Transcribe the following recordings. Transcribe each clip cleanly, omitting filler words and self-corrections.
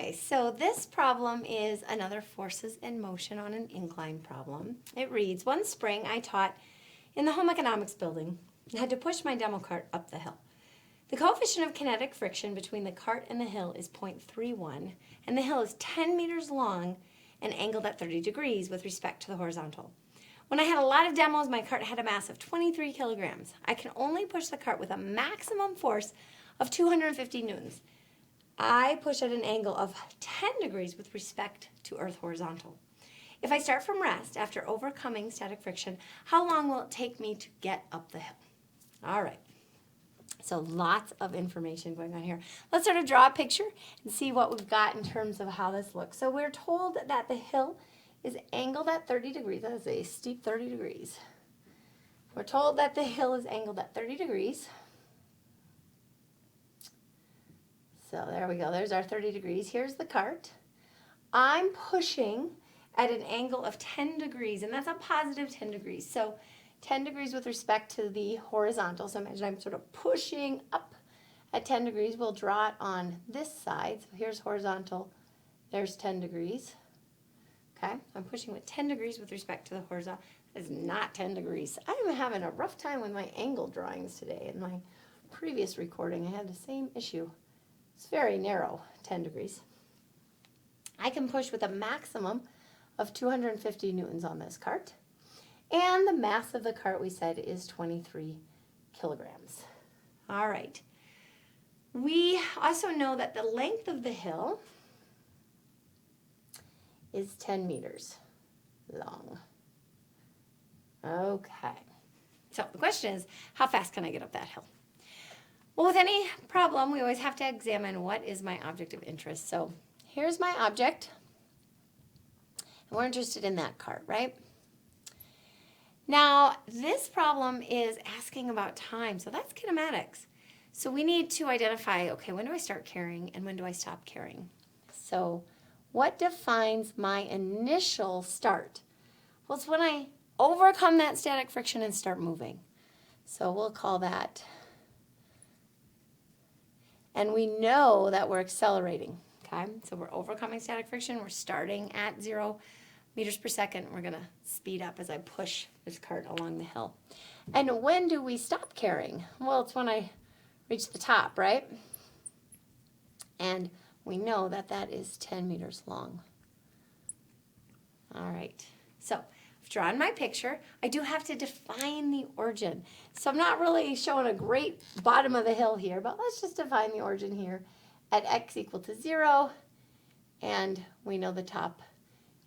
Okay, so this problem is another forces in motion on an incline problem. It reads, one spring I taught in the home economics building and had to push my demo cart up the hill. The coefficient of kinetic friction between the cart and the hill is 0.31, and the hill is 10 meters long and angled at 30 degrees with respect to the horizontal. When I had a lot of demos, my cart had a mass of 23 kilograms. I can only push the cart with a maximum force of 250 newtons. I push at an angle of 10 degrees with respect to earth horizontal. If I start from rest after overcoming static friction, how long will it take me to get up the hill? All right. So lots of information going on here. Let's sort of draw a picture and see what we've got in terms of how this looks. So we're told that the hill is angled at 30 degrees. That is a steep 30 degrees. We're told that the hill is angled at 30 degrees. So there we go. There's our 30 degrees. Here's the cart. I'm pushing at an angle of 10 degrees, and that's a positive 10 degrees. So 10 degrees with respect to the horizontal. So imagine I'm sort of pushing up at 10 degrees. We'll draw it on this side. So here's horizontal. There's 10 degrees. Okay, I'm pushing with 10 degrees with respect to the horizontal. That is not 10 degrees. I'm having a rough time with my angle drawings today. In my previous recording, I had the same issue. It's very narrow, 10 degrees. I can push with a maximum of 250 newtons on this cart. And the mass of the cart, we said, is 23 kilograms. All right. We also know that the length of the hill is 10 meters long. Okay. So the question is, how fast can I get up that hill? Well, with any problem, we always have to examine what is my object of interest. So here's my object. And we're interested in that cart, right? Now, this problem is asking about time. So that's kinematics. So we need to identify, okay, when do I start carrying and when do I stop carrying? So what defines my initial start? Well, it's when I overcome that static friction and start moving. So we'll call that. And we know that we're accelerating, okay? So we're overcoming static friction. We're starting at 0 meters per second. We're going to speed up as I push this cart along the hill. And when do we stop carrying? Well, it's when I reach the top, right? And we know that that is 10 meters long. All right. So I've drawn my picture. I do have to define the origin. So I'm not really showing a great bottom of the hill here, but let's just define the origin here at x equal to 0. And we know the top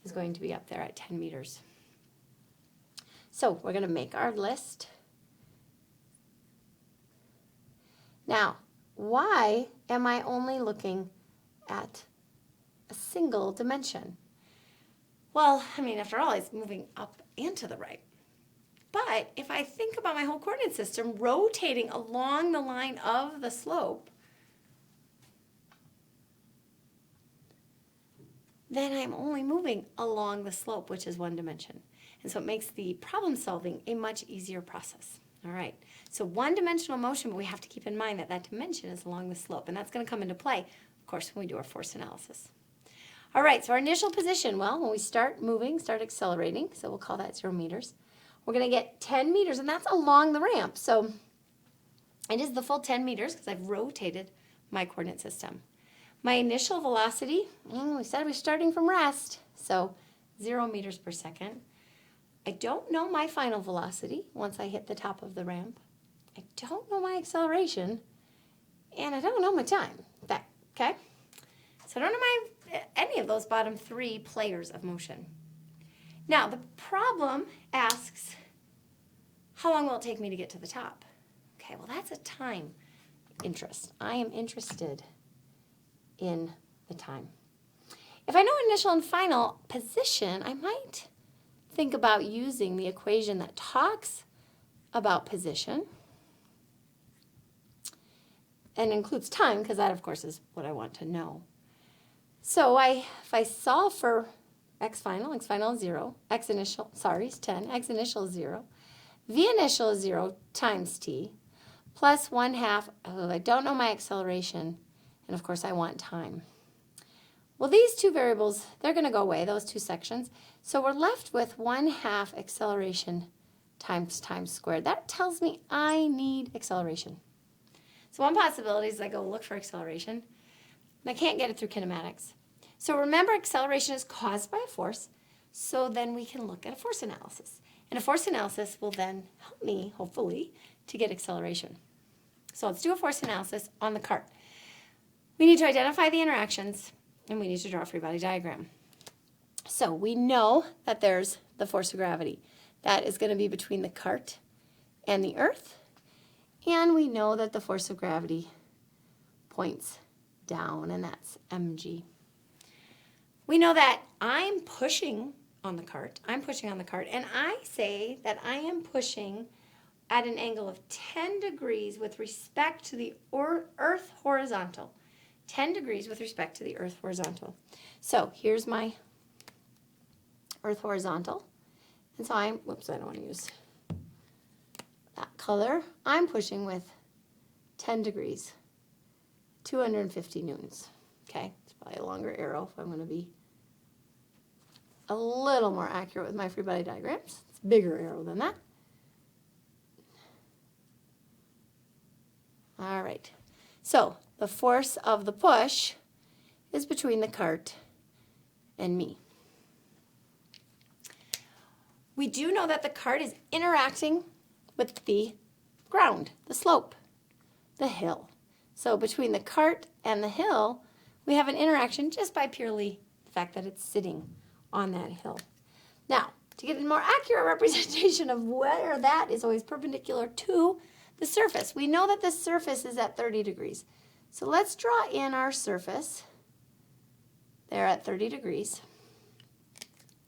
is going to be up there at 10 meters. So we're going to make our list. Now, why am I only looking at a single dimension? Well, I mean, after all, it's moving up and to the right. But if I think about my whole coordinate system rotating along the line of the slope, then I'm only moving along the slope, which is one dimension. And so it makes the problem solving a much easier process. All right, so one-dimensional motion, but we have to keep in mind that that dimension is along the slope, and that's going to come into play, of course, when we do our force analysis. All right, so our initial position, well, when we start moving, start accelerating, so we'll call that 0 meters. We're going to get 10 meters, and that's along the ramp. So it is the full 10 meters because I've rotated my coordinate system. My initial velocity, we said we're starting from rest, so 0 meters per second. I don't know my final velocity once I hit the top of the ramp. I don't know my acceleration, and I don't know my time. Okay? So I don't know any of those bottom 3 players of motion. Now, the problem asks, how long will it take me to get to the top? Okay, well, that's a time interest. I am interested in the time. If I know initial and final position, I might think about using the equation that talks about position and includes time, because that, of course, is what I want to know. So if I solve for x final is 0, x initial, is 10, x initial is 0, v initial is 0 times t, plus 1/2, I don't know my acceleration, and of course I want time. Well, these two variables, they're going to go away, those two sections. So we're left with 1/2 acceleration times time squared. That tells me I need acceleration. So one possibility is I go look for acceleration, and I can't get it through kinematics. So remember, acceleration is caused by a force, so then we can look at a force analysis. And a force analysis will then help me, hopefully, to get acceleration. So let's do a force analysis on the cart. We need to identify the interactions, and we need to draw a free body diagram. So we know that there's the force of gravity. That is going to be between the cart and the earth. And we know that the force of gravity points down, and that's mg. We know that I'm pushing on the cart. I'm pushing on the cart, and I say that I am pushing at an angle of 10 degrees with respect to the earth horizontal. 10 degrees with respect to the earth horizontal. So here's my earth horizontal. And so I'm, whoops, I don't want to use that color. I'm pushing with 10 degrees, 250 newtons. Okay, it's probably a longer arrow if I'm going to be a little more accurate with my free body diagrams. It's a bigger arrow than that. All right, so the force of the push is between the cart and me. We do know that the cart is interacting with the ground, the slope, the hill. So between the cart and the hill, we have an interaction just by purely the fact that it's sitting on that hill. Now, to get a more accurate representation of where that is always perpendicular to the surface, we know that the surface is at 30 degrees. So let's draw in our surface there at 30 degrees.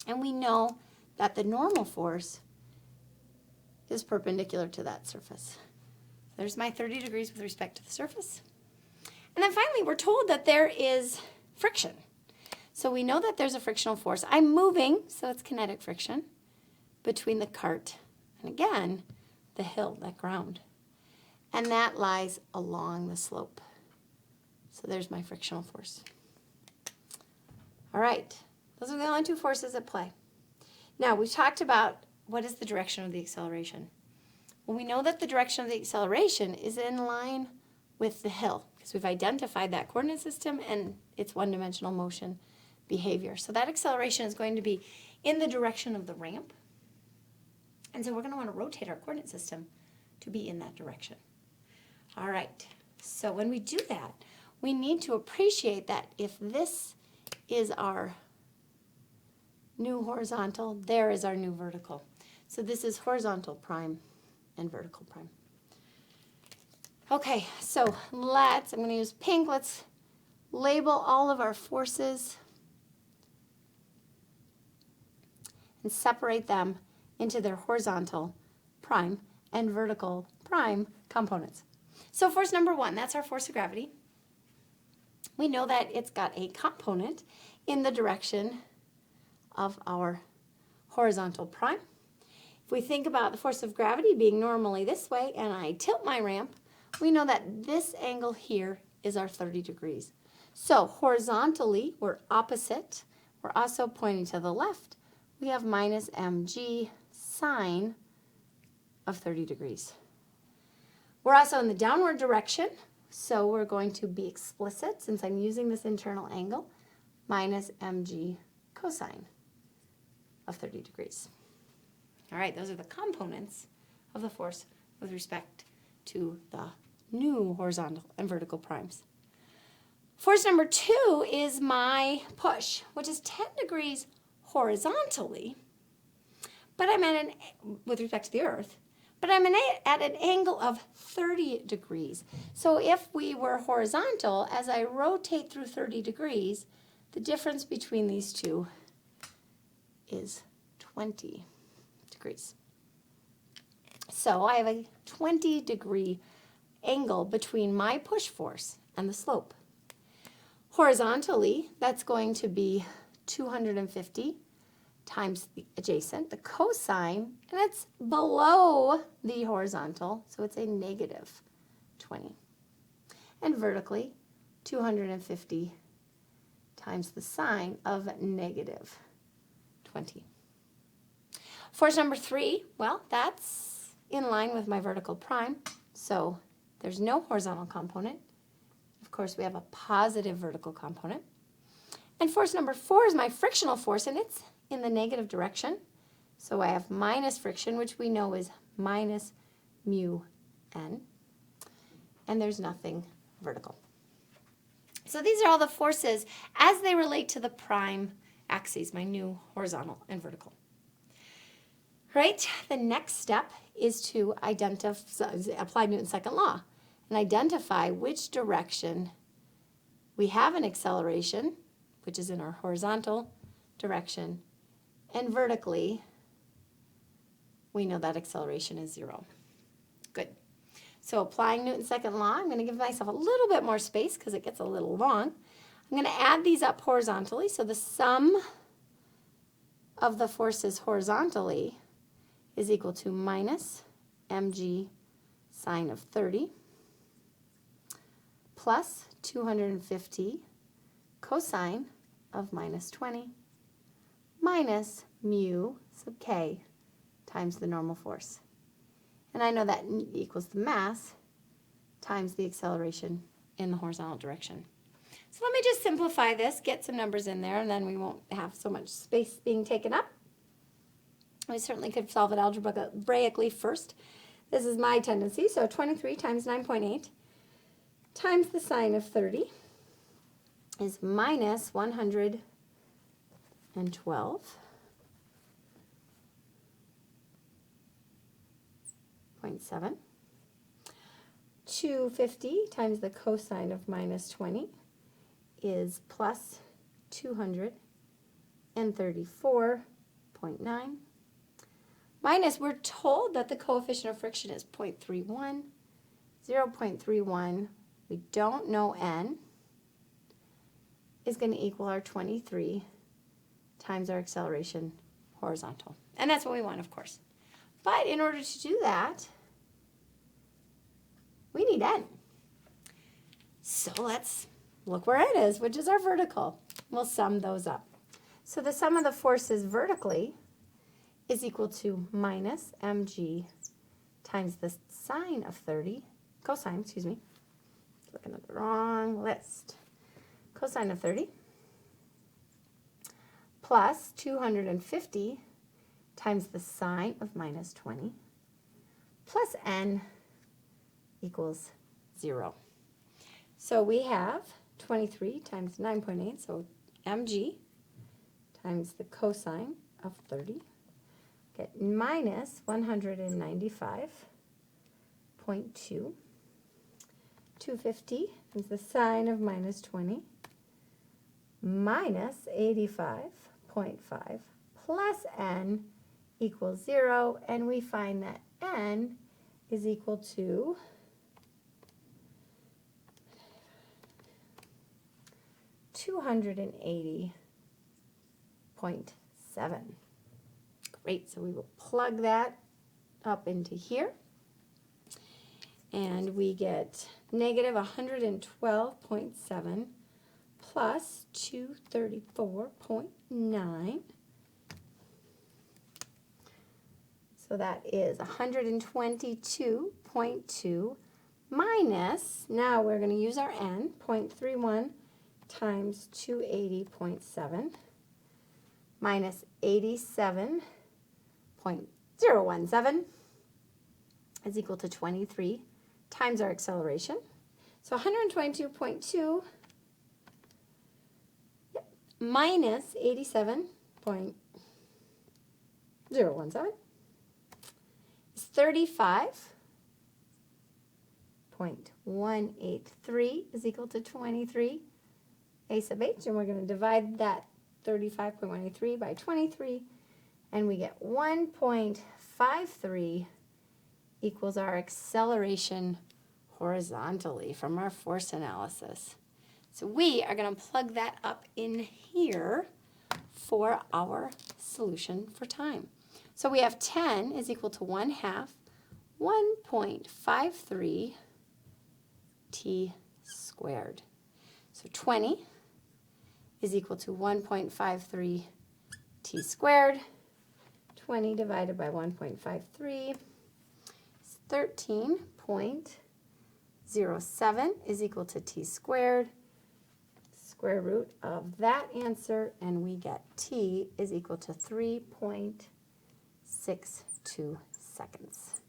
And we know that the normal force is perpendicular to that surface. There's my 30 degrees with respect to the surface. And then finally, we're told that there is friction. So we know that there's a frictional force. I'm moving, so it's kinetic friction, between the cart and, again, the hill, that ground. And that lies along the slope. So there's my frictional force. All right, those are the only two forces at play. Now, we've talked about what is the direction of the acceleration. Well, we know that the direction of the acceleration is in line with the hill because we've identified that coordinate system and its one-dimensional motion behavior. So that acceleration is going to be in the direction of the ramp. And so we're going to want to rotate our coordinate system to be in that direction. All right, so when we do that, we need to appreciate that if this is our new horizontal, there is our new vertical. So this is horizontal prime and vertical prime. Okay, so I'm going to use pink. Let's label all of our forces and separate them into their horizontal prime and vertical prime components. So force number 1, that's our force of gravity. We know that it's got a component in the direction of our horizontal prime. If we think about the force of gravity being normally this way and I tilt my ramp, we know that this angle here is our 30 degrees. So horizontally, we're opposite. We're also pointing to the left. We have minus mg sine of 30 degrees. We're also in the downward direction, so we're going to be explicit since I'm using this internal angle, minus mg cosine of 30 degrees. All right, those are the components of the force with respect to the new horizontal and vertical primes. Force number 2 is my push, which is 10 degrees horizontally, but I'm at with respect to the earth, but I'm at an angle of 30 degrees. So if we were horizontal, as I rotate through 30 degrees, the difference between these two is 20 degrees. So I have a 20 degree angle between my push force and the slope. Horizontally, that's going to be 250 times the adjacent, the cosine, and it's below the horizontal, so it's a negative 20. And vertically, 250 times the sine of negative 20. Force number 3, well, that's in line with my vertical prime, so there's no horizontal component. Of course, we have a positive vertical component. And force number 4 is my frictional force, and it's in the negative direction. So I have minus friction, which we know is minus mu n. And there's nothing vertical. So these are all the forces as they relate to the prime axes, my new horizontal and vertical. Right? The next step is to apply Newton's second law and identify which direction we have an acceleration, which is in our horizontal direction, and vertically, we know that acceleration is 0. Good. So applying Newton's second law, I'm going to give myself a little bit more space because it gets a little long. I'm going to add these up horizontally. So the sum of the forces horizontally is equal to minus mg sine of 30 plus 250 cosine of minus 20 minus mu sub k times the normal force. And I know that equals the mass times the acceleration in the horizontal direction. So let me just simplify this, get some numbers in there, and then we won't have so much space being taken up. We certainly could solve it algebraically first. This is my tendency. So 23 times 9.8 times the sine of 30 is minus 112.7. 250 times the cosine of minus 20 is plus 234.9. Minus, we're told that the coefficient of friction is 0.31. 0.31, we don't know n, is going to equal our 23 times our acceleration horizontal. And that's what we want, of course. But in order to do that, we need n. So let's look where n is, which is our vertical. We'll sum those up. So the sum of the forces vertically is equal to minus mg times the sine of 30, cosine, excuse me, looking at the wrong list, cosine of 30, plus 250 times the sine of minus 20, plus n equals 0. So we have 23 times 9.8, so mg times the cosine of 30, get minus 195.2. 250 is the sine of minus 20 minus 85.5 plus n equals 0, and we find that n is equal to 280.7. Great, so we will plug that up into here. And we get negative 112.7 plus 234.9. So that is 122.2 minus, now we're going to use our n, 0.31 times 280.7 minus 87.017 is equal to 23 times our acceleration. So 122.2 minus 87.017 is 35.183 is equal to 23 a sub h, and we're going to divide that 35.183 by 23, and we get 1.53 equals our acceleration horizontally from our force analysis. So we are going to plug that up in here for our solution for time. So we have 10 is equal to 1/2 1.53 t squared. So 20 is equal to 1.53 t squared. 20 divided by 1.53 is 13.07 is equal to t squared. Square root of that answer, and we get t is equal to 3.62 seconds.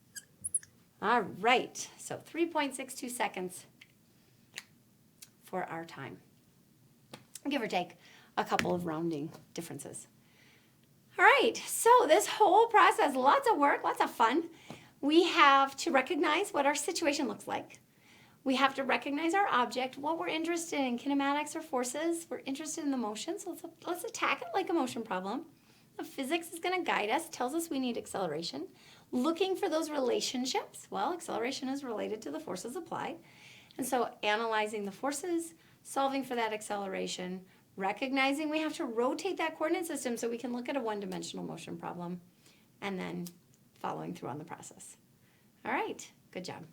All right, so 3.62 seconds for our time, give or take a couple of rounding differences. All right, so this whole process, lots of work, lots of fun. We have to recognize what our situation looks like. We have to recognize our object, what we're interested in, kinematics or forces. We're interested in the motion, so let's attack it like a motion problem. The physics is going to guide us, tells us we need acceleration. Looking for those relationships. Well, acceleration is related to the forces applied. And so analyzing the forces, solving for that acceleration, recognizing we have to rotate that coordinate system so we can look at a one-dimensional motion problem, and then following through on the process. All right, good job.